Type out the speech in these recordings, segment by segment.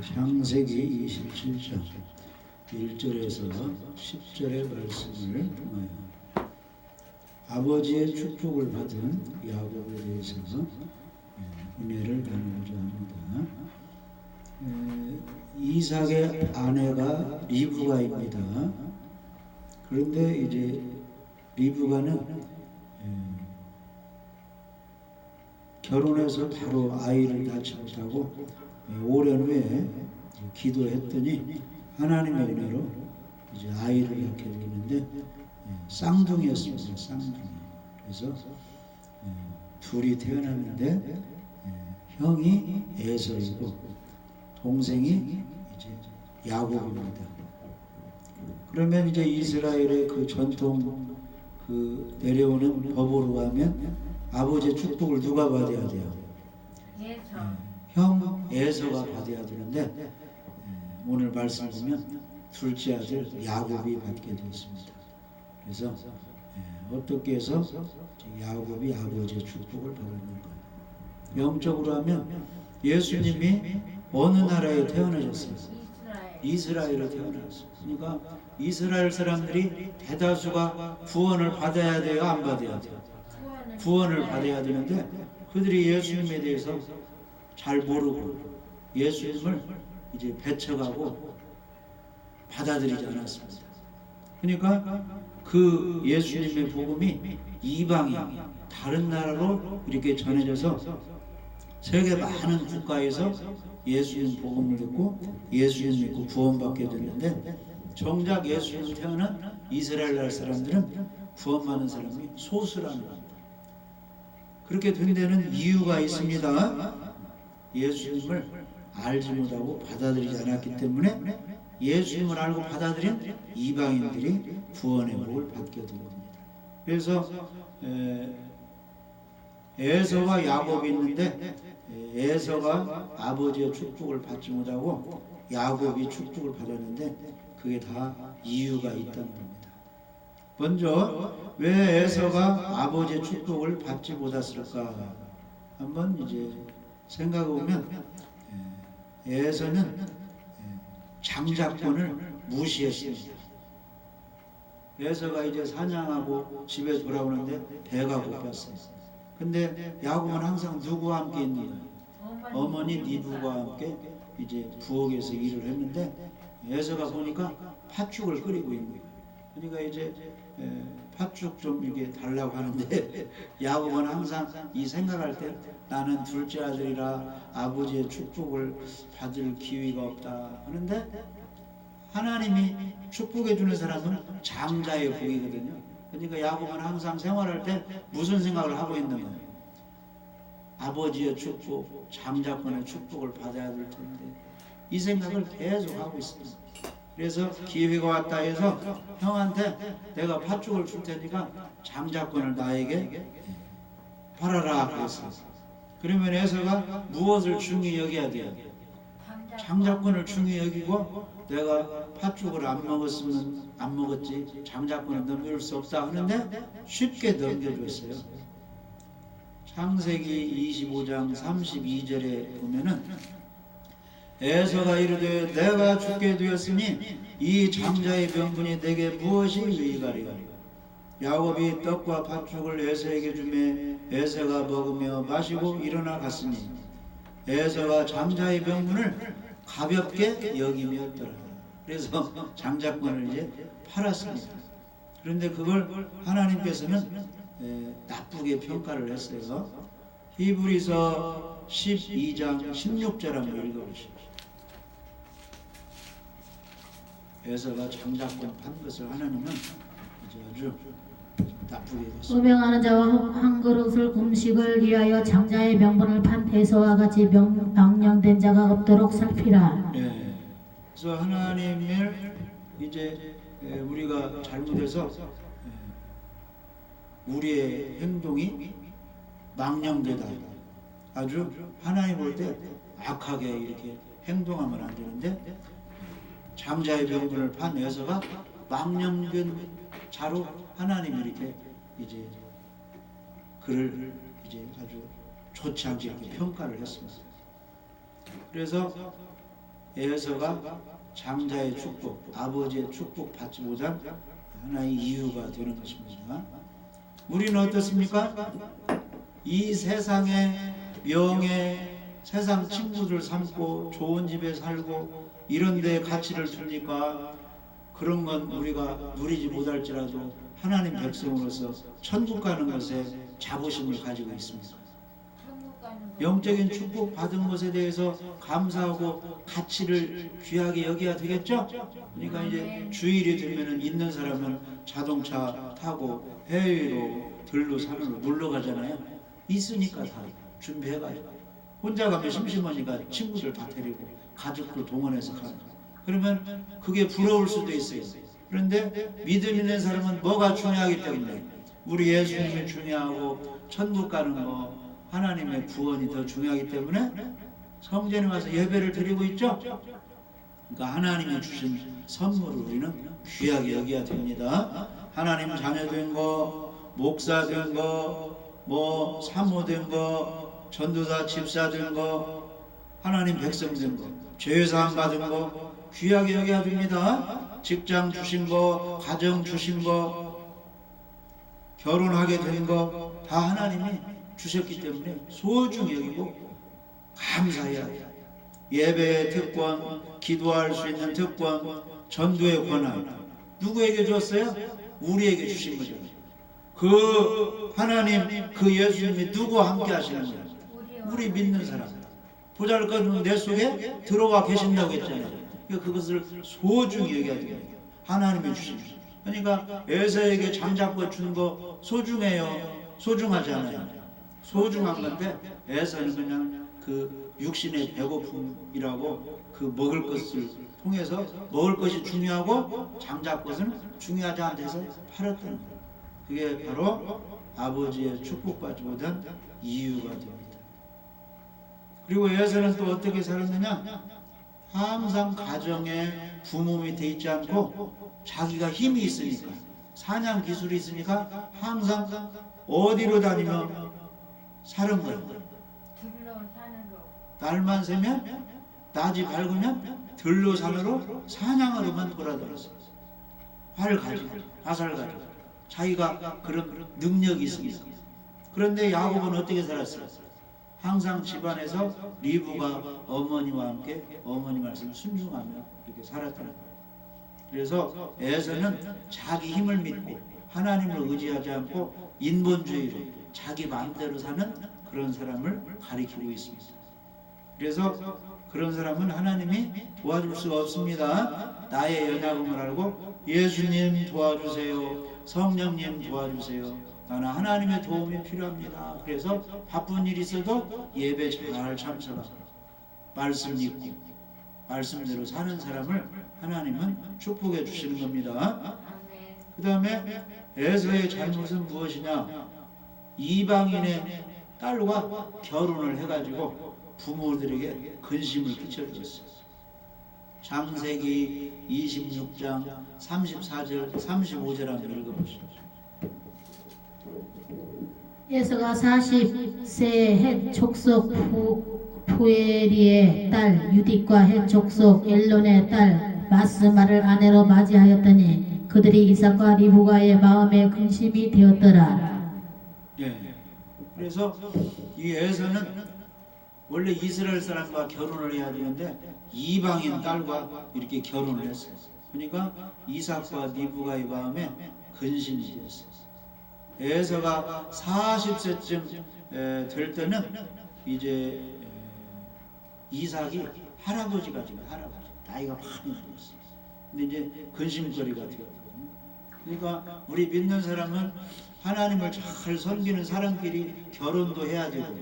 창세기 27장 1절에서 10절의 말씀을 통하여 아버지의 축복을 받은 야곱에 대해서 은혜를 나누고자 합니다. 이삭의 아내가 리브가입니다. 그런데 이제 리브가는 결혼해서 바로 아이를 낳지 못하고 오랜 후에 기도했더니 하나님의 은혜로 이제 아이를 낳게 되는데 쌍둥이였습니다. 쌍둥이. 그래서 둘이 태어났는데 형이 에서이고 동생이 이제 야곱입니다. 그러면 이제 이스라엘의 그 전통 그 내려오는 법으로 가면 아버지의 축복을 누가 받아야 돼요? 형 에서가 받아야 되는데 오늘 말씀 보면 둘째 아들 야곱이 받게 되었습니다. 그래서 어떻게 해서 야곱이 아버지의 축복을 받는 거예요? 영적으로 하면 예수님이 어느 나라에 태어나셨어요? 이스라엘에 태어나셨어요. 그러니까 이스라엘 사람들이 대다수가 구원을 받아야 돼요? 안 받아야 돼요? 구원을 받아야 되는데 그들이 예수님에 대해서 잘 모르고 예수님을 이제 배척하고 받아들이지 않았습니다. 그러니까 그 예수님의 복음이 이방인 다른 나라로 이렇게 전해져서 세계 많은 국가에서 예수님 복음을 듣고 예수님 믿고 구원받게 됐는데 정작 예수님 태어난 이스라엘 나라 사람들은 구원받는 사람이 소수라는 겁니다. 그렇게 된 데는 이유가 있습니다. 예수님을 알지 못하고 받아들이지 않았기 때문에 예수님을 알고 받아들인 이방인들이 구원의 복을 받게 된 겁니다. 그래서 에서와 야곱이 있는데 에서가 아버지의 축복을 받지 못하고 야곱이 축복을 받았는데 그게 다 이유가 있다는 겁니다. 먼저 왜 에서가 아버지의 축복을 받지 못했을까 한번 이제 생각해보면 에서는 장자권을 무시했습니다. 에서가 이제 사냥하고 집에 돌아오는데 배가 고팠어요. 근데 야곱은 항상 누구와 함께 있는 거예요? 어머니 리브가와 함께 이제 부엌에서 일을 했는데 에서가 보니까 팥죽을 끓이고 있는 거예요. 그러니까 이제 팥죽 좀 이게 달라고 하는데 야곱은 항상 이 생각할 때 나는 둘째 아들이라 아버지의 축복을 받을 기회가 없다 하는데 하나님이 축복해 주는 사람은 장자의 복이거든요. 그러니까 야곱은 항상 생활할 때 무슨 생각을 하고 있는 거예요? 아버지의 축복, 장자권의 축복을 받아야 될 텐데 이 생각을 계속 하고 있습니다. 그래서 기회가 왔다 해서 형한테 내가 팥죽을 줄 테니까 장자권을 나에게 팔아라 그랬어요. 그러면 에서가 무엇을 중히 여겨야 돼요? 장자권을 중히 여기고 내가 팥죽을 안 먹었으면 안 먹었지 장자권을 넘길 수 없다 하는데 쉽게 넘겨줬어요. 창세기 25장 32절에 보면은 에서가 이르되 내가 죽게 되었으니 이 장자의 병분이 내게 무엇이 유익하리요? 야곱이 떡과 팥죽을 에서에게 주매 에서가 먹으며 마시고 일어나 갔으니 에서가 장자의 병분을 가볍게 여기며였더라. 그래서 장자권을 이제 팔았습니다. 그런데 그걸 하나님께서는 나쁘게 평가를 했어요. 히브리서 12장 16절 한번 읽어보십시오. 에서가 장자권 판 것을 하나님은 아주 나쁘게 했습니다. 음행하는 자와 한 그릇을 음식을 위하여 장자의 명분을 판 에서와 같이 망령된 자가 없도록 살피라. 네. 그래서 하나님을 이제 우리가 잘못해서 우리의 행동이 망령되다. 아주 하나님 볼 때 악하게 이렇게 행동하면 안 되는데 장자의 병분을 판 에서가 망령된 자로 하나님이 이렇게 이제 그를 이제 아주 좋지 않게 이렇게 평가를 했습니다. 그래서 에서가 장자의 축복, 아버지의 축복 받지 못한 하나의 이유가 되는 것입니다. 우리는 어떻습니까? 이 세상의 명예, 세상 친구들 삼고 좋은 집에 살고 이런 데에 가치를 두니까 그런 건 우리가 누리지 못할지라도 하나님 백성으로서 천국 가는 것에 자부심을 가지고 있습니다. 영적인 축복 받은 것에 대해서 감사하고 가치를 귀하게 여겨야 되겠죠? 그러니까 이제 주일이 되면은 있는 사람은 자동차 타고 해외로 들로 산으로 놀러 가잖아요. 있으니까 다 준비해가요. 혼자 가면 심심하니까 친구들 다 데리고 가족들 동원해서 가요. 그러면 그게 부러울 수도 있어요. 그런데 믿음 있는 사람은 뭐가 중요하기 때문에 우리 예수님이 중요하고 천국 가는 거 하나님의 구원이 더 중요하기 때문에 성전에 와서 예배를 드리고 있죠. 그러니까 하나님이 주신 선물을 우리는 귀하게 여겨야 됩니다. 하나님 자녀 된 거, 목사 된 거, 뭐 사모 된 거, 전도사 집사 된 거, 하나님 백성 된 거, 죄사함 받은 거 귀하게 여겨야 됩니다. 직장 주신 거, 가정 주신 거, 결혼하게 된 거 다 하나님이 주셨기 때문에 소중히 여기고 감사해야 돼요. 예배의 특권, 기도할 수 있는 특권, 전도의 권한 누구에게 줬어요? 우리에게 주신 거죠. 그 하나님, 그 예수님이 누구와 함께 하시는 거예요? 우리 믿는 사람. 보잘것없는 내 속에 들어와 계신다고 했잖아요. 그러니까 그것을 소중히 여겨야 돼요. 하나님이 주신 거예요. 그러니까 에서에게 장자권 준 거 소중해요? 소중하지 않아요? 소중한 건데 에서는 그냥 그 육신의 배고픔이라고 그 먹을 것을 통해서 먹을 것이 중요하고 장자권은 중요하지 않다 해서 팔았다는 거예요. 그게 바로 아버지의 축복받지 못한 이유가 됩니다. 그리고 에서는 또 어떻게 살았느냐? 항상 가정에 부모 밑에 있지 않고 자기가 힘이 있으니까 사냥 기술이 있으니까 항상 어디로 다니며 사는 거예요. 날만 새면 낮이 밝으면 들로 산으로 사냥하러만 돌아다녔어요. 활 가지고 화살 가지고 자기가 그런 능력이 있으니까. 그런데 야곱은 어떻게 살았어요? 항상 집안에서 리브가 어머니와 함께 어머니 말씀 순종하며 이렇게 살았다는 거예요. 그래서 에서는 자기 힘을 믿고 하나님을 의지하지 않고 인본주의로 자기 마음대로 사는 그런 사람을 가리키고 있습니다. 그래서 그런 사람은 하나님이 도와줄 수가 없습니다. 나의 연약함을 알고 예수님 도와주세요, 성령님 도와주세요, 나는 하나님의 도움이 필요합니다. 그래서 바쁜 일이 있어도 예배 잘 참석하고 말씀 읽고 말씀대로 사는 사람을 하나님은 축복해 주시는 겁니다. 그 다음에 에서의 잘못은 무엇이냐? 이방인의 딸과 결혼을 해가지고 부모들에게 근심을 끼쳐주었어요. 창세기 26장 34절 35절 한번 읽어보시죠. 에서가 40세 헷 족속 부에리의 딸 유딕과 헷 족속 엘론의 딸 마스마를 아내로 맞이하였더니 그들이 이삭과 리브가의 마음에 근심이 되었더라. 예. 그래서 이 에서는 원래 이스라엘 사람과 결혼을 해야 되는데 이방인 딸과 이렇게 결혼을 했어요. 그러니까 이삭과 리브가의 마음에 근심이 되었어요. 에서가 40세쯤 될 때는 이제 이삭이 할아버지가 돼요. 할아버지. 나이가 많이 들었어요. 근데 이제 근심거리가 되었거든요. 그러니까 우리 믿는 사람은 하나님을 잘 섬기는 사람끼리 결혼도 해야 되고,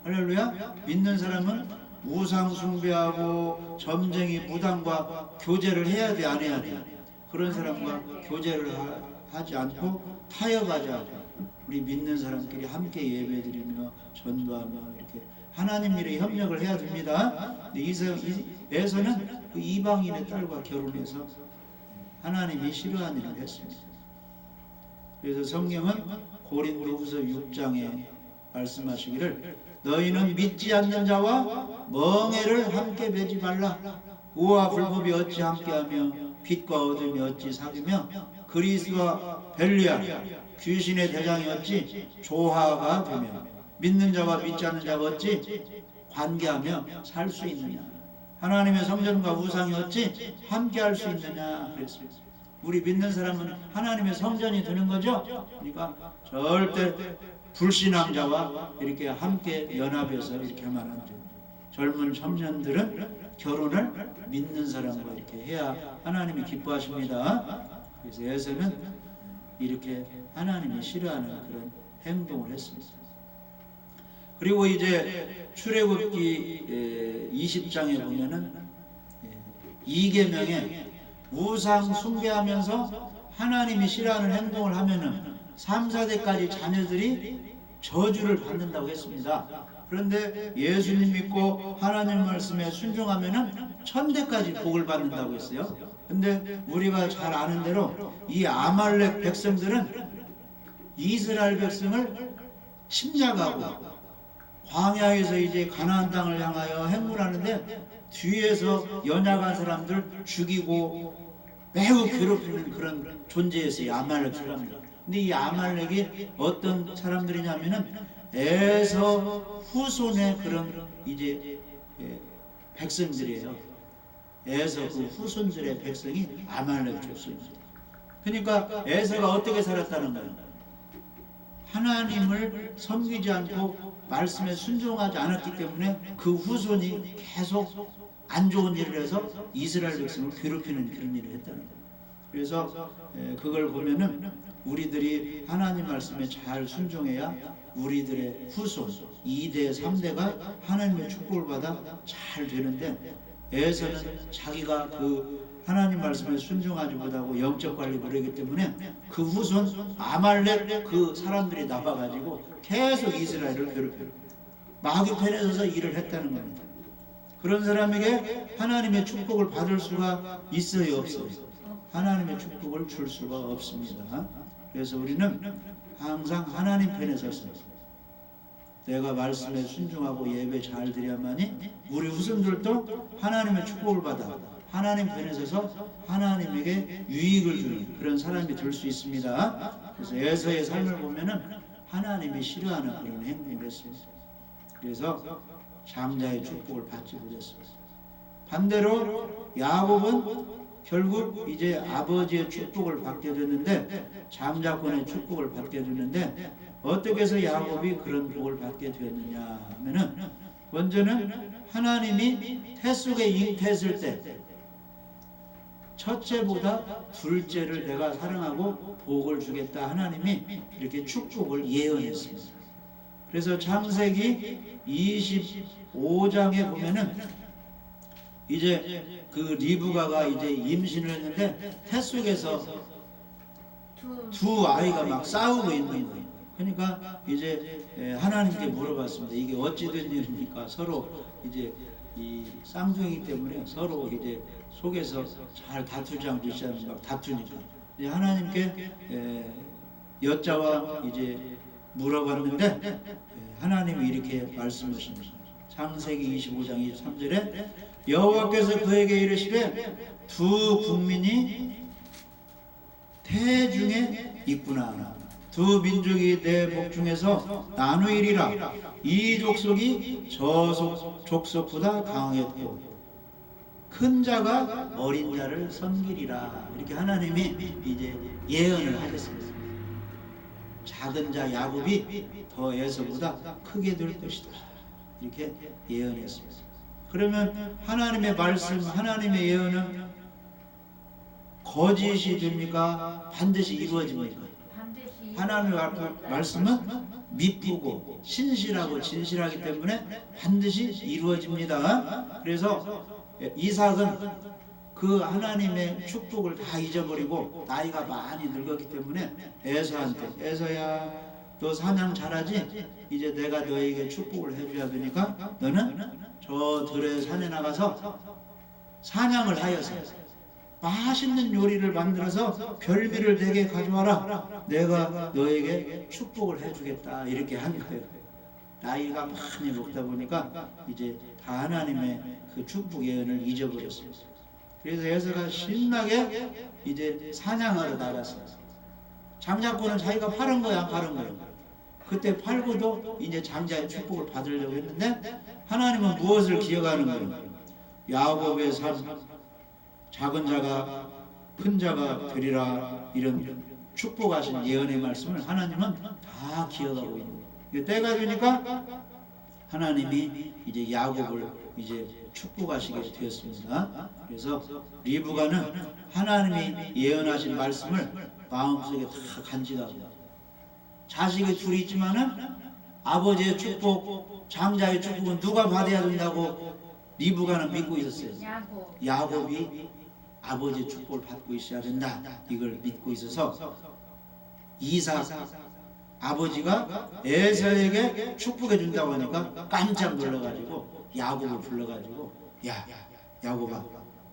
할렐루야. 믿는 사람은 우상 숭배하고 점쟁이 무당과 교제를 해야 돼, 안 해야 돼? 그런 사람과 교제를 하지 않고 타협하지 않고 우리 믿는 사람끼리 함께 예배드리며 전도하며 이렇게 하나님 일에 협력을 해야 됩니다. 에서는 그 이방인의 딸과 결혼해서 하나님이 싫어하는 일을 했습니다. 그래서 성경은 고린도후서 6장에 말씀하시기를 너희는 믿지 않는 자와 멍에를 함께 매지 말라. 의와 불법이 어찌 함께하며 빛과 어둠이 어찌 사귀며 그리스와 벨리알 귀신의 대장이 어찌 조화가 되며 믿는 자와 믿지 않는 자가 어찌 관계하며 살 수 있느냐. 하나님의 성전과 우상이 어찌 함께할 수 있느냐 그랬습니다. 우리 믿는 사람은 하나님의 성전이 되는 거죠. 그러니까 절대 불신앙자와 이렇게 함께 연합해서 이렇게 하면 안 돼요. 젊은 청년들은 결혼을 믿는 사람과 이렇게 해야 하나님이 기뻐하십니다. 그래서 에서는 이렇게 하나님이 싫어하는 그런 행동을 했습니다. 그리고 이제 출애굽기 20장에 보면은 이계명에 우상 숭배하면서 하나님이 싫어하는 행동을 하면은 3, 4대까지 자녀들이 저주를 받는다고 했습니다. 그런데 예수님 믿고 하나님 말씀에 순종하면은 1000대까지 복을 받는다고 했어요. 근데 우리가 잘 아는 대로 이 아말렉 백성들은 이스라엘 백성을 침략하고 광야에서 이제 가나안 땅을 향하여 행군하는데 뒤에서 연약한 사람들 죽이고 매우 괴롭히는 그런 존재였어요. 아말렉 사람들. 근데 이 아말렉이 어떤 사람들이냐면은 에서 후손의 그런 이제 백성들이에요. 에서 그 후손들의 백성이 아말렉 족속입니다. 그러니까 에서가 어떻게 살았다는 거예요? 하나님을 섬기지 않고 말씀에 순종하지 않았기 때문에 그 후손이 계속 안 좋은 일을 해서 이스라엘 백성을 괴롭히는 그런 일을 했다는 거예요. 그래서 그걸 보면은 우리들이 하나님 말씀에 잘 순종해야 우리들의 후손 2대 3대가 하나님의 축복을 받아 잘 되는데 에서는 자기가 그 하나님 말씀에 순종하지 못하고 영적 관리 못하기 때문에 그 후손 아말렉 그 사람들이 나와가지고 계속 이스라엘을 괴롭혀요. 마귀 편에 서서 일을 했다는 겁니다. 그런 사람에게 하나님의 축복을 받을 수가 있어요, 없어요? 하나님의 축복을 줄 수가 없습니다. 그래서 우리는 항상 하나님 편에 섰습니다. 내가 말씀에 순종하고 예배 잘 드려야만이 우리 후손들도 하나님의 축복을 받아 하나님 편에 서서 하나님에게 유익을 주는 그런 사람이 될 수 있습니다. 그래서 에서의 삶을 보면은 하나님이 싫어하는 그런 행동을 했습니다. 그래서 장자의 축복을 받지 못했습니다. 반대로 야곱은 결국 이제 아버지의 축복을 받게 됐는데 장자권의 축복을 받게 됐는데 어떻게 해서 야곱이 그런 복을 받게 되었느냐 하면은 먼저는 하나님이 태 속에 잉태했을 때 첫째보다 둘째를 내가 사랑하고 복을 주겠다 하나님이 이렇게 축복을 예언했습니다. 그래서 창세기 25장에 보면은 이제 그 리브가가 이제 임신을 했는데 태 속에서 두 아이가 막 싸우고 있는 거예요. 그러니까 이제 하나님께 물어봤습니다. 이게 어찌 된 일입니까? 서로 이제 이 쌍둥이기 때문에 서로 이제 속에서 잘 다투지 않고 막 다투니까 이제 하나님께 여자와 이제 물어봤는데 하나님이 이렇게 말씀하십니다. 창세기 25장 23절에 여호와께서 그에게 이르시되 두 국민이 태중에 있구나. 두 민족이 내 복중에서 나누이리라. 이 족속이 저 족속보다 강하겠고 큰 자가 어린 자를 섬기리라. 이렇게 하나님이 이제 예언을 하셨습니다. 작은 자 야곱이 더 에서보다 크게 될 것이다. 이렇게 예언했습니다. 그러면 하나님의 말씀, 하나님의 예언은 거짓이 됩니까? 반드시 이루어집니까? 하나님의 말씀은 미쁘고 신실하고 진실하기 때문에 반드시 이루어집니다. 그래서 이삭은 그 하나님의 축복을 다 잊어버리고 나이가 많이 늙었기 때문에 에서한테 에서야 너 사냥 잘하지? 이제 내가 너에게 축복을 해줘야 되니까 너는 저 들의 산에 나가서 사냥을 하여서 맛있는 요리를 만들어서 별미를 내게 가져와라. 내가 너에게 축복을 해주겠다. 이렇게 한 거예요. 나이가 많이 먹다 보니까 이제 다 하나님의 그 축복 예언을 잊어버렸어요. 그래서 에서가 신나게 이제 사냥하러 나갔어요. 장자권은 자기가 팔은 거야, 안 팔은 거야? 그때 팔고도 이제 장자의 축복을 받으려고 했는데 하나님은 무엇을 기억하는 거예요? 야곱의 삶, 작은 자가 큰 자가 되리라, 이런 축복하신 예언의 말씀을 하나님은 다 기억하고 있는 거예요. 때가 되니까 하나님이 이제 야곱을 이제 축복하시게 되었습니다. 그래서 리브가는 하나님이 예언하신 말씀을 마음속에 다 간직하고, 자식이 둘이 있지만은 아버지의 축복, 장자의 축복은 누가 받아야 된다고 리브가는 믿고 있었어요. 야곱이 아버지의 축복을 받고 있어야 된다, 이걸 믿고 있어서 이삭 아버지가 에서에게 축복해 준다고 하니까 깜짝 놀라가지고 야곱을 불러가지고, 야 야곱아,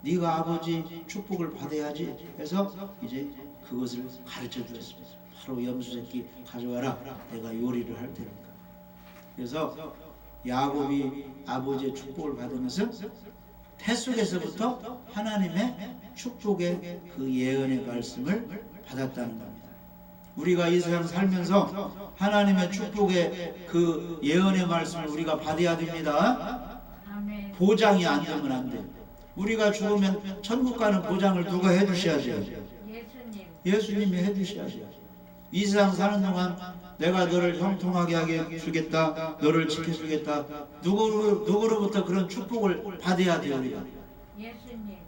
네가 아버지 축복을 받아야지 해서 이제 그것을 가르쳐 주었습니다. 바로 염소새끼 가져와라, 내가 요리를 할 테니까. 그래서 야곱이 아버지의 축복을 받으면서 태 속에서부터 하나님의 축복의 그 예언의 말씀을 받았다는 겁니다. 우리가 이 세상 살면서 하나님의 축복의 그 예언의 말씀을 우리가 받아야 됩니다. 보장이 안 되면 안 돼요. 우리가 죽으면 천국 가는 보장을 누가 해주셔야죠? 예수님이 해주셔야죠. 이 세상 사는 동안 내가 너를 형통하게 하게 주겠다, 너를 지켜주겠다, 누구로부터 그런 축복을 받아야 돼요. 우리가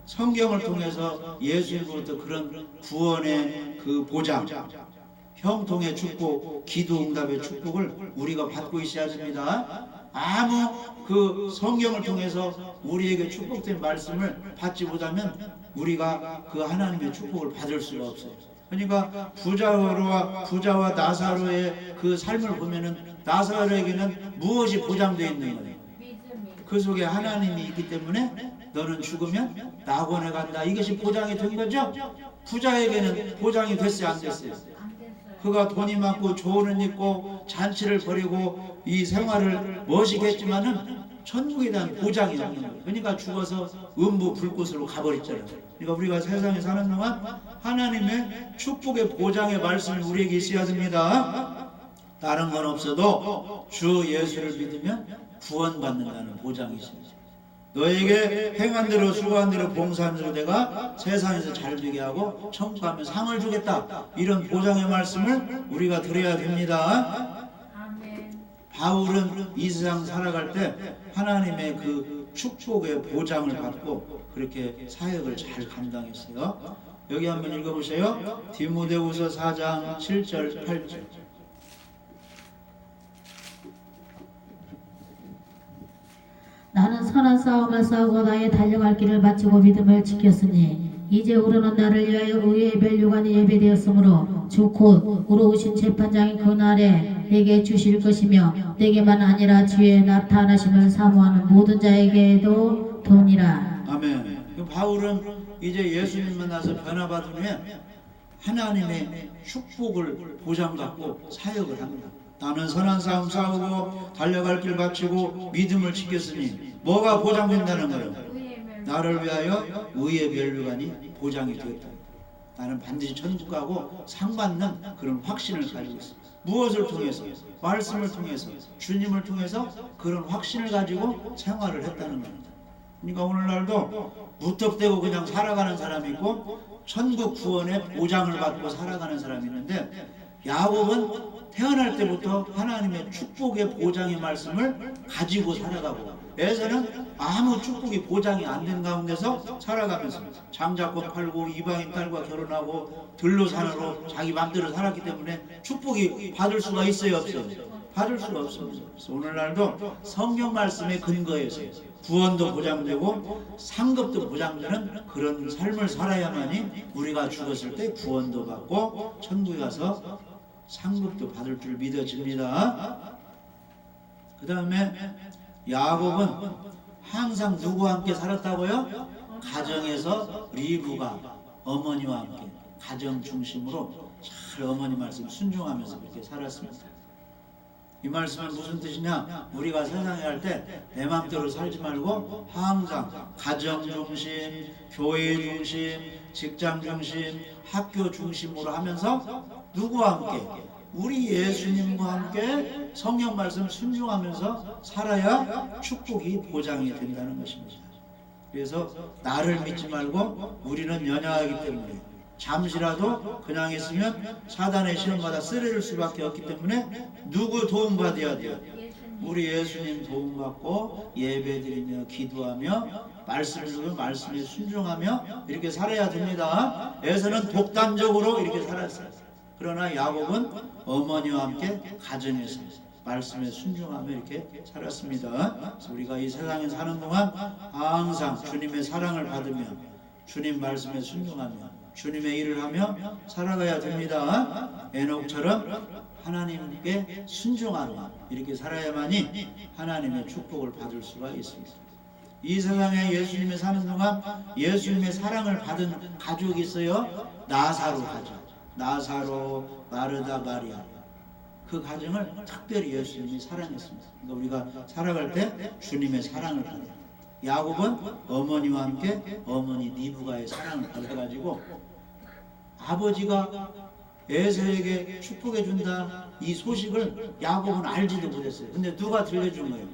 성경을 통해서 예수님으로부터 그런 구원의 그 보장, 형통의 축복, 기도 응답의 축복을 우리가 받고 있어야 됩니다. 아무 그 성경을 통해서 우리에게 축복된 말씀을 받지 못하면 우리가 그 하나님의 축복을 받을 수가 없어요. 그러니까 부자와 나사로의 그 삶을 보면은 나사로에게는 무엇이 보장되어 있는 거예요? 그 속에 하나님이 있기 때문에 너는 죽으면 낙원에 간다, 이것이 보장이 된 거죠. 부자에게는 보장이 됐어요, 안 됐어요? 그가 돈이 많고 좋은 옷 입고 잔치를 벌이고 이 생활을 멋있게 했지만은 천국에 대한 보장이 없는 거예요. 그러니까 죽어서 음부 불꽃으로 가버렸잖아요. 그러니까 우리가 세상에 사는 동안 하나님의 축복의 보장의 말씀이 우리에게 있어야 됩니다. 다른 건 없어도 주 예수를 믿으면 구원받는다는 보장이 있어요. 너에게 행한 대로 수고한 대로 봉사한 대로 내가 세상에서 잘 되게 하고 천국 가면 상을 주겠다, 이런 보장의 말씀을 우리가 들어야 됩니다. 바울은 이 세상 살아갈 때 하나님의 그 축복의 보장을 받고 그렇게 사역을 잘 감당했어요. 여기 한번 읽어보세요. 디모데후서 4장 7절 8절. 나는 선한 싸움을 싸우고 나의 달려갈 길을 마치고 믿음을 지켰으니 이제 우리는 나를 위하여 의의 멸류관이 예배되었으므로 주 곧 의로우신 재판장이 그날에 내게 주실 것이며 내게만 아니라 주의 나타나심을 사모하는 모든 자에게도 도니라. 아멘. 바울은 이제 예수님 만나서 변화받은 후에 하나님의 축복을 보장받고 사역을 합니다. 나는 선한 싸움 싸우고 달려갈 길 마치고 믿음을 지켰으니 뭐가 보장된다는 거예요? 나를 위하여 의의 멸류관이 보장이 되었다. 나는 반드시 천국 가고 상 받는 그런 확신을 가지고 있습니다. 무엇을 통해서? 말씀을 통해서, 주님을 통해서 그런 확신을 가지고 생활을 했다는 겁니다. 그러니까 오늘날도 무턱대고 그냥 살아가는 사람이 있고 천국 구원의 보장을 받고 살아가는 사람이 있는데, 야곱은 태어날 때부터 하나님의 축복의 보장의 말씀을 가지고 살아가고, 에서는 아무 축복이 보장이 안 된 가운데서 살아가면서 장자권 팔고 이방인 딸과 결혼하고 들로산으로 자기 맘대로 살았기 때문에 축복이 받을 수가 있어요, 없어요? 받을 수가 없습니다. 그래서 오늘날도 성경 말씀의 근거에서 구원도 보장되고 상급도 보장되는 그런 삶을 살아야만이 우리가 죽었을 때 구원도 받고 천국에 가서 상급도 받을 줄 믿어집니다. 그 다음에 야곱은 항상 누구와 함께 살았다고요? 가정에서 리브가 어머니와 함께 가정 중심으로 잘 어머니 말씀 순종하면서 그렇게 살았습니다. 이 말씀은 무슨 뜻이냐? 우리가 세상에 할 때 내 마음대로 살지 말고 항상 가정 중심, 교회 중심, 직장 중심, 학교 중심으로 하면서 누구와 함께? 우리 예수님과 함께 성경 말씀 순종하면서 살아야 축복이 보장이 된다는 것입니다. 그래서 나를 믿지 말고 우리는 연약하기 때문에 잠시라도 그냥 있으면 사단의 시험받아 쓰러질 수밖에 없기 때문에 누구 도움받아야 돼요? 우리 예수님 도움받고 예배드리며 기도하며 말씀을 듣고 말씀에 순종하며 이렇게 살아야 됩니다. 에서는 독단적으로 이렇게 살았어요. 그러나 야곱은 어머니와 함께 가정에서 말씀에 순종하며 이렇게 살았습니다. 그래서 우리가 이 세상에 사는 동안 항상 주님의 사랑을 받으며 주님 말씀에 순종하며 주님의 일을 하며 살아가야 됩니다. 에녹처럼 하나님께 순종하며 이렇게 살아야만이 하나님의 축복을 받을 수가 있습니다. 이 세상에 예수님이 사는 동안 예수님의 사랑을 받은 가족이 있어요. 나사로 가족. 나사로, 마르다, 마리아. 그 가정을 특별히 예수님이 사랑했습니다. 그러니까 우리가 살아갈 때 주님의 사랑을 받아요. 야곱은 어머니와 함께 어머니 리브가의 사랑을 받아가지고 아버지가 에서에게 축복해 준다 이 소식을 야곱은 알지도 못했어요. 근데 누가 들려준 거예요?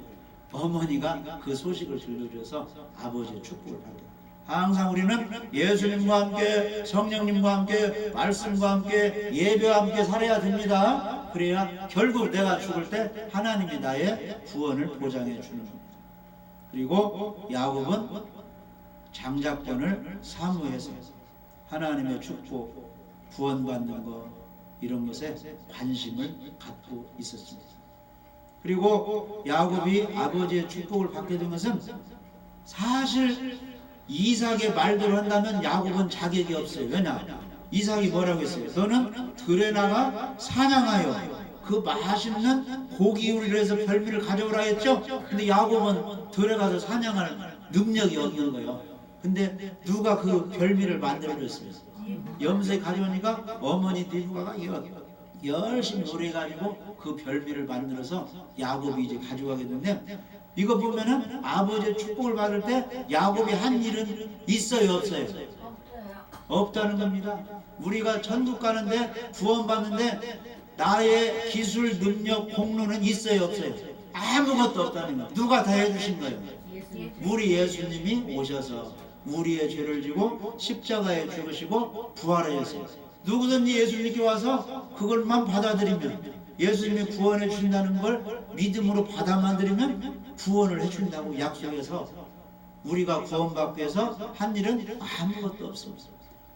어머니가 그 소식을 들려줘서 아버지의 축복을 받아요. 항상 우리는 예수님과 함께 성령님과 함께 말씀과 함께 예배와 함께 살아야 됩니다. 그래야 결국 내가 죽을 때 하나님이 나의 구원을 보장해 주는 겁니다. 그리고 야곱은 장자권을 사모해서 하나님의 축복, 구원받는 것 이런 것에 관심을 갖고 있었습니다. 그리고 야곱이 아버지의 축복을 받게 된 것은 사실 이삭의 말대로 한다면 야곱은 자격이 없어요. 왜냐? 이삭이 뭐라고 했어요? 너는 들에 나가 사냥하여 그 맛있는 고기 요리를 해서 별미를 가져오라 했죠? 근데 야곱은 들에 가서 사냥할 능력이 없는 거예요. 근데 누가 그 별미를 만들어줬어요? 염소에 가져오니까 어머니 리브가가 열심히 요리해가지고 그 별미를 만들어서 야곱이 이제 가져가게 되는데 이거 보면은 아버지의 축복을 받을 때 야곱이 한 일은 있어요, 없어요? 없다는 겁니다. 우리가 천국 가는데 구원받는데 나의 기술, 능력, 공로는 있어요, 없어요? 아무것도 없다는 거예요. 누가 다 해주신 거예요? 우리 예수님이 오셔서 우리의 죄를 지고 십자가에 죽으시고 부활하셨어요. 누구든지 예수님께 와서 그걸만 받아들이면 예수님이 구원해 주신다는 걸 믿음으로 받아만 들이면 구원을 해준다고 약속해서 우리가 구원받기 위해서 한 일은 아무것도 없습니다.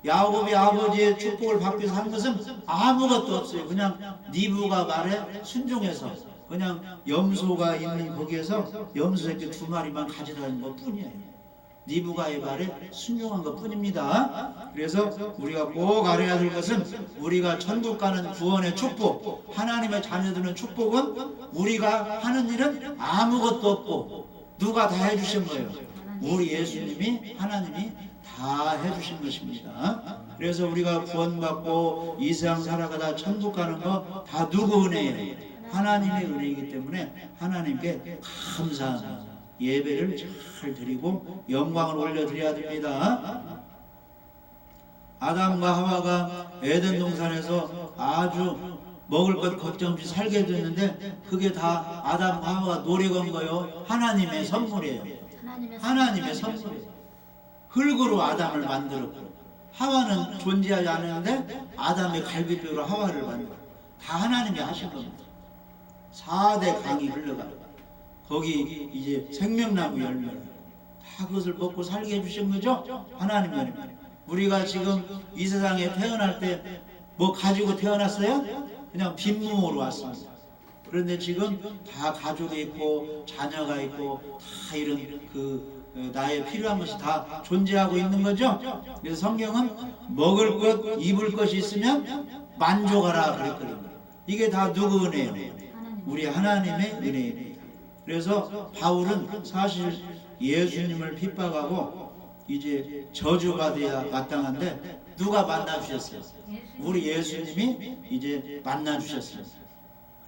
야곱이 아버지의 축복을 받기 위해서 한 것은 아무것도 없어요. 그냥 리브가 말에 순종해서 그냥 염소가 있는 거기에서 염소 새끼 2마리만 가져다니는 것 뿐이에요. 리브가의 말에 순종한 것 뿐입니다. 그래서 우리가 꼭 알아야 될 것은 우리가 천국 가는 구원의 축복, 하나님의 자녀들은 축복은 우리가 하는 일은 아무것도 없고 누가 다 해주신 거예요? 우리 예수님이 하나님이 다 해주신 것입니다. 그래서 우리가 구원받고 이 세상 살아가다 천국 가는 거 다 누구 은혜예요? 하나님의 은혜이기 때문에 하나님께 감사하며 예배를 잘 드리고 영광을 올려드려야 됩니다. 아담과 하와가 에덴 동산에서 아주 먹을 것 걱정 없이 살게 됐는데 그게 다 아담과 하와가 노력한 거요. 하나님의 선물이에요. 하나님의 선물이에요. 흙으로 아담을 만들었고 하와는 존재하지 않았는데 아담의 갈비뼈로 하와를 만들었고 다 하나님이 하신 겁니다. 4대 강이 흘러가요. 거기 이제 생명나무 열매 다 그것을 먹고 살게 해주신 거죠. 하나님은 우리가 지금 이 세상에 태어날 때 뭐 가지고 태어났어요? 그냥 빈몸으로 왔습니다. 그런데 지금 다 가족이 있고 자녀가 있고 다 이런 나의 필요한 것이 다 존재하고 있는 거죠. 그래서 성경은 먹을 것 입을 것이 있으면 만족하라 그랬거든요. 이게 다 누구 은혜예요? 우리 하나님의 은혜입니다. 그래서 바울은 사실 예수님을 핍박하고 이제 저주받아야 마땅한데 누가 만나주셨어요? 우리 예수님이 이제 만나주셨어요.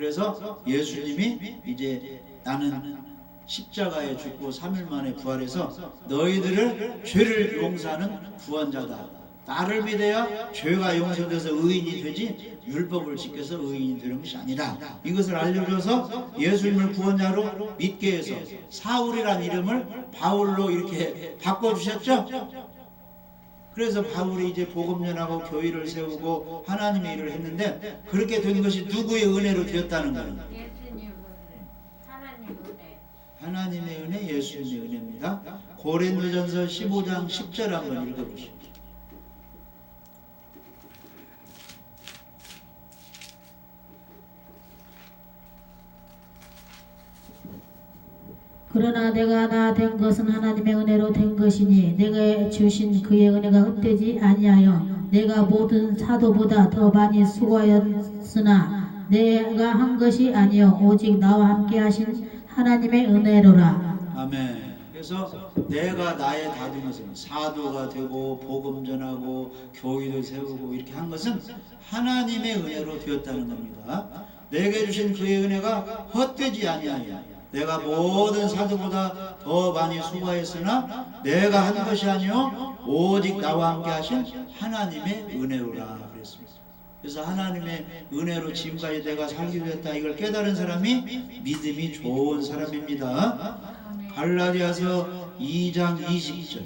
그래서 예수님이 이제 나는 십자가에 죽고 3일 만에 부활해서 너희들을 죄를 용서하는 구원자다. 나를 믿어야 죄가 용서돼서 의인이 되지 율법을 지켜서 의인이 되는 것이 아니다. 이것을 알려줘서 예수님을 구원자로 믿게 해서 사울이란 이름을 바울로 이렇게 바꿔주셨죠. 그래서 바울이 이제 복음 전하고 교회를 세우고 하나님의 일을 했는데 그렇게 된 것이 누구의 은혜로 되었다는 거예요? 예수님 은혜, 하나님 은혜. 하나님의 은혜, 예수님의 은혜입니다. 고린도전서 15장 10절 한번 읽어보시죠. 그러나 내가 나 된 것은 하나님의 은혜로 된 것이니 내가 주신 그의 은혜가 헛되지 아니하여 내가 모든 사도보다 더 많이 수고하였으나 내가 한 것이 아니요 오직 나와 함께 하신 하나님의 은혜로라. 아멘. 그래서 내가 나의 다 된 것은 사도가 되고 복음 전하고 교회를 세우고 이렇게 한 것은 하나님의 은혜로 되었다는 겁니다. 내게 주신 그의 은혜가 헛되지 아니하여 내가 모든 사도보다 더 많이 수고하였으나 내가 한 것이 아니요 오직 나와 함께 하신 하나님의 은혜로라 그랬습니다. 그래서 하나님의 은혜로 지금까지 내가 살게 되었다 이걸 깨달은 사람이 믿음이 좋은 사람입니다. 갈라디아서 2장 20절.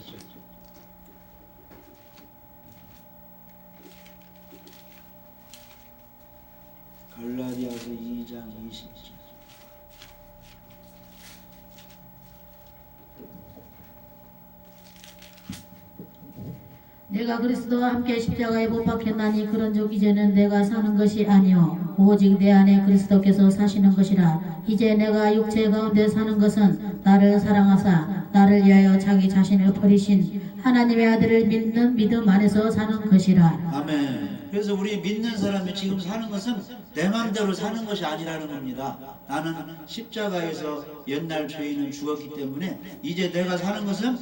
갈라디아서 2장 20절. 내가 그리스도와 함께 십자가에 못 박혔나니 그런즉 이제는 내가 사는 것이 아니요 오직 내 안에 그리스도께서 사시는 것이라. 이제 내가 육체 가운데 사는 것은 나를 사랑하사 나를 위하여 자기 자신을 버리신 하나님의 아들을 믿는 믿음 안에서 사는 것이라. 아멘. 그래서 우리 믿는 사람이 지금 사는 것은 내 마음대로 사는 것이 아니라는 겁니다. 나는 십자가에서 옛날 죄인은 죽었기 때문에 이제 내가 사는 것은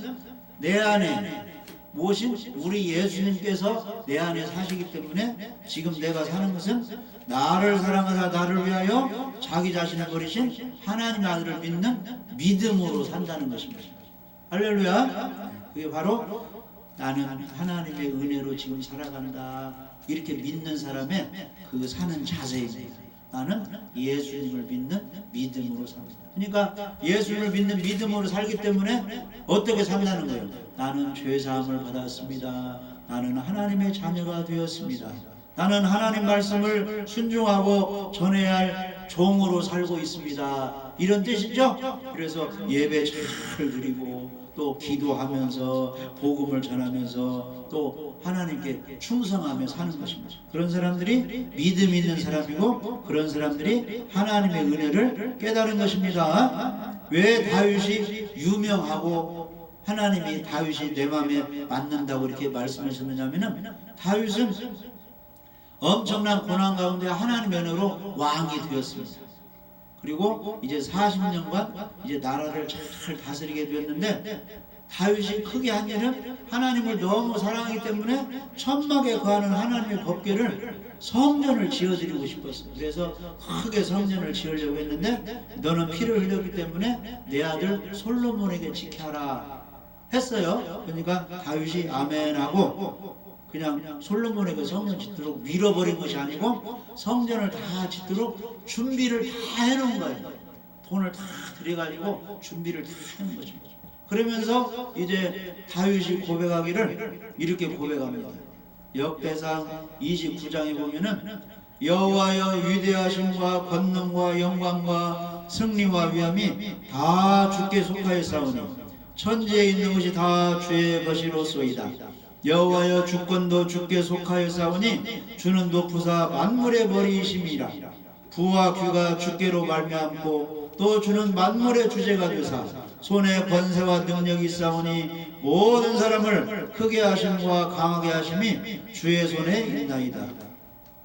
내 안에 무엇인 우리 예수님께서 내 안에 사시기 때문에 지금 내가 사는 것은 나를 사랑하사 나를 위하여 자기 자신을 버리신 하나님의 아들을 믿는 믿음으로 산다는 것입니다. 할렐루야. 그게 바로 나는 하나님의 은혜로 지금 살아간다 이렇게 믿는 사람의 그 사는 자세입니다. 나는 예수님을 믿는 믿음으로 삽니다. 그러니까 예수님을 믿는 믿음으로 살기 때문에 어떻게 산다는 거예요? 나는 죄사함을 받았습니다. 나는 하나님의 자녀가 되었습니다. 나는 하나님 말씀을 순종하고 전해야 할 종으로 살고 있습니다. 이런 뜻이죠? 그래서 예배 잘 드리고 또 기도하면서 복음을 전하면서 또 하나님께 충성하며 사는 것입니다. 그런 사람들이 믿음 있는 사람이고 그런 사람들이 하나님의 은혜를 깨달은 것입니다. 왜 다윗이 유명하고 하나님이 다윗이 내 마음에 맞는다고 이렇게 말씀하셨느냐면은 다윗은 엄청난 고난 가운데 하나님의 은혜로 왕이 되었습니다. 그리고 이제 40년간 이제 나라를 잘 다스리게 되었는데 다윗이 크게 한 일은 하나님을 너무 사랑하기 때문에 천막에 거하는 하나님의 법궤를 성전을 지어드리고 싶었어요. 그래서 크게 성전을 지으려고 했는데 너는 피를 흘렸기 때문에 내 아들 솔로몬에게 지켜라 했어요. 그러니까 다윗이 아멘하고 그냥 솔로몬에게 성전 짓도록 밀어버린 것이 아니고 성전을 다 짓도록 준비를 다 해놓은 거예요. 돈을 다 들여가지고 준비를 다 해놓은 것입니다. 그러면서 이제 다윗이 고백하기를 이렇게 고백합니다. 역대상 29장에 보면은 여호와여 위대하심과 권능과 영광과 승리와 위엄이 다 주께 속하였사오니 천지에 있는 것이 다 주의 것이로소이다. 여호와여 주권도 주께 속하였사오니 주는 높으사 만물의 머리이심이라. 부와 귀가 주께로 말미암고 또 주는 만물의 주제가 되사 손에 권세와 능력이 있사오니 모든 사람을 크게 하심과 강하게 하심이 주의 손에 있나이다.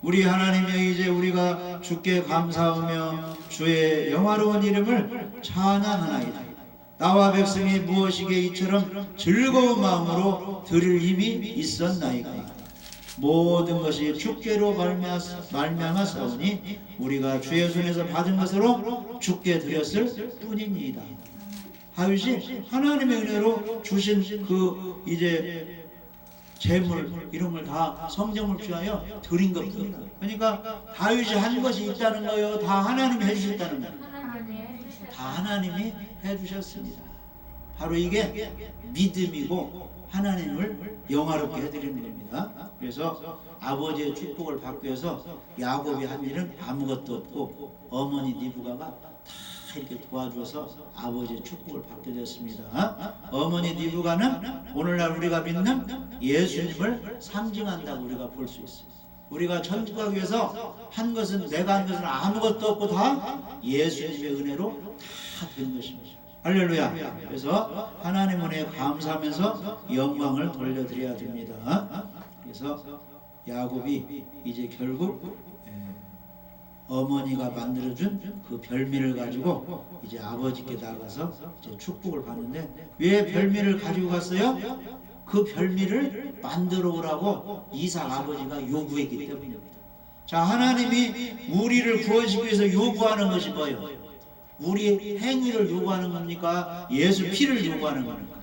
우리 하나님여 이제 우리가 주께 감사하며 주의 영화로운 이름을 찬양하나이다. 나와 백성이 무엇이게 이처럼 즐거운 마음으로 들을 힘이 있었나이까. 모든 것이 주께로 말미암았사오니 우리가 주의 손에서 받은 것으로 주께 드렸을 뿐이니이다. 다윗이 하나님의 은혜로 주신 그 이제 재물 이런 걸 다 성전을 피하여 드린 것뿐이다. 그러니까 다윗이 한 것이 있다는 거예요. 다 하나님이 해주셨다는 거예요. 다 하나님이 해주셨습니다. 바로 이게 믿음이고 하나님을 영화롭게 해드리는 겁니다. 그래서 아버지의 축복을 받기 위해서 야곱이 한 일은 아무것도 없고 어머니 니브가가 다 이렇게 도와줘서 아버지의 축복을 받게 됐습니다. 어머니 니브가는 오늘날 우리가 믿는 예수님을 상징한다고 우리가 볼 수 있어요. 우리가 천국 가기 위해서 한 것은 내가 한 것은 아무것도 없고 다 예수님의 은혜로 다 된 것입니다. 할렐루야. 그래서 하나님 은혜에 감사하면서 영광을 돌려드려야 됩니다. 그래서 야곱이 이제 결국 어머니가 만들어준 그 별미를 가지고 이제 아버지께 나가서 이제 축복을 받는데, 왜 별미를 가지고 갔어요? 그 별미를 만들어 오라고 이삭 아버지가 요구했기 때문입니다. 자, 하나님이 우리를 구원시키기 위해서 요구하는 것이 뭐예요? 우리의 행위를 요구하는 겁니까? 예수 피를 요구하는 겁니까?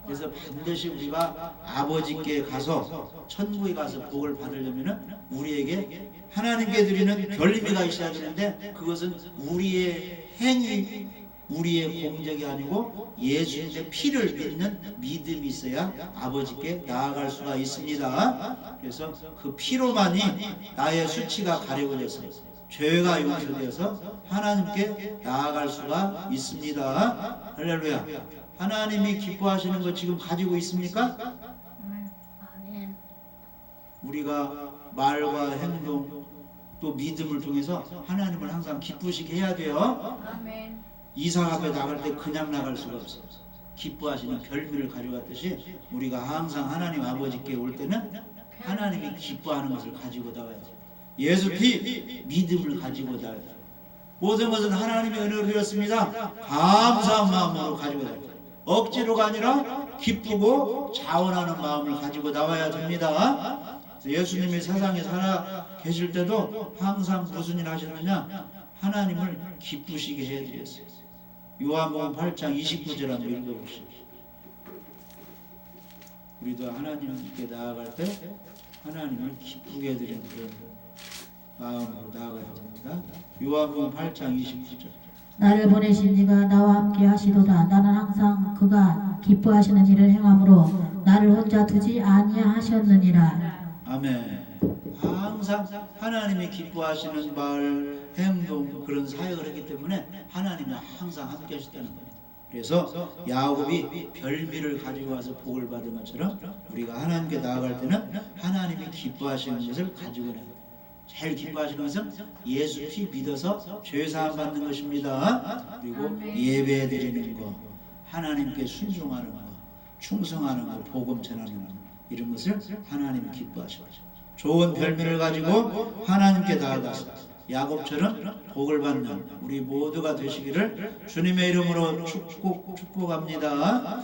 그래서 반드시 우리가 아버지께 가서 천국에 가서 복을 받으려면 우리에게 하나님께 드리는 별미가 있어야 되는데, 그것은 우리의 행위, 우리의 공적이 아니고 예수님의 피를 믿는 믿음이 있어야 아버지께 나아갈 수가 있습니다. 그래서 그 피로만이 나의 수치가 가려져서 죄가 용서되어서 하나님께 나아갈 수가 있습니다. 할렐루야. 하나님이 기뻐하시는 것 지금 가지고 있습니까? 우리가 말과 행동 또 믿음을 통해서 하나님을 항상 기쁘시게 해야 돼요. 이삭 앞에 나갈 때 그냥 나갈 수가 없어요. 기뻐하시는 별미를 가져갔듯이 우리가 항상 하나님 아버지께 올 때는 하나님이 기뻐하는 것을 가지고 나와야죠. 예수 피 믿음을 가지고 나와야죠. 모든 것은 하나님의 은혜로 되었습니다. 감사한 마음으로 가지고 나와야죠. 억지로가 아니라 기쁘고 자원하는 마음을 가지고 나와야 됩니다. 예수님이 세상에 살아 계실 때도 항상 무슨 일 하셨느냐? 하나님을 기쁘시게 해드렸어요. 요한복음 8장 29절 한번 읽어보시죠. 우리도 하나님께 나아갈 때 하나님을 기쁘게 해드리는 그런 마음으로 나아가야 됩니다. 요한복음 8장 29절. 나를 보내신 이가 나와 함께 하시도다. 나는 항상 그가 기뻐하시는 일을 행함으로 나를 혼자 두지 아니하셨느니라. 아멘. 항상 하나님이 기뻐하시는 말, 행동, 그런 사역을 했기 때문에 하나님이 항상 함께 하셨다는 겁니다. 그래서 야곱이 별미를 가지고 와서 복을 받은 것처럼 우리가 하나님께 나아갈 때는 하나님이 기뻐하시는 것을 가지고 나가야 돼요. 제일 기뻐하시는 것은 예수 피 믿어서 죄사함 받는 것입니다. 그리고 예배 드리는 것, 하나님께 순종하는 것, 충성하는 것, 복음 전하는 것, 이런 것을 하나님이 기뻐하시죠. 좋은 별미를 가지고 하나님께 나아가서 야곱처럼 복을 받는 우리 모두가 되시기를 주님의 이름으로 축복합니다.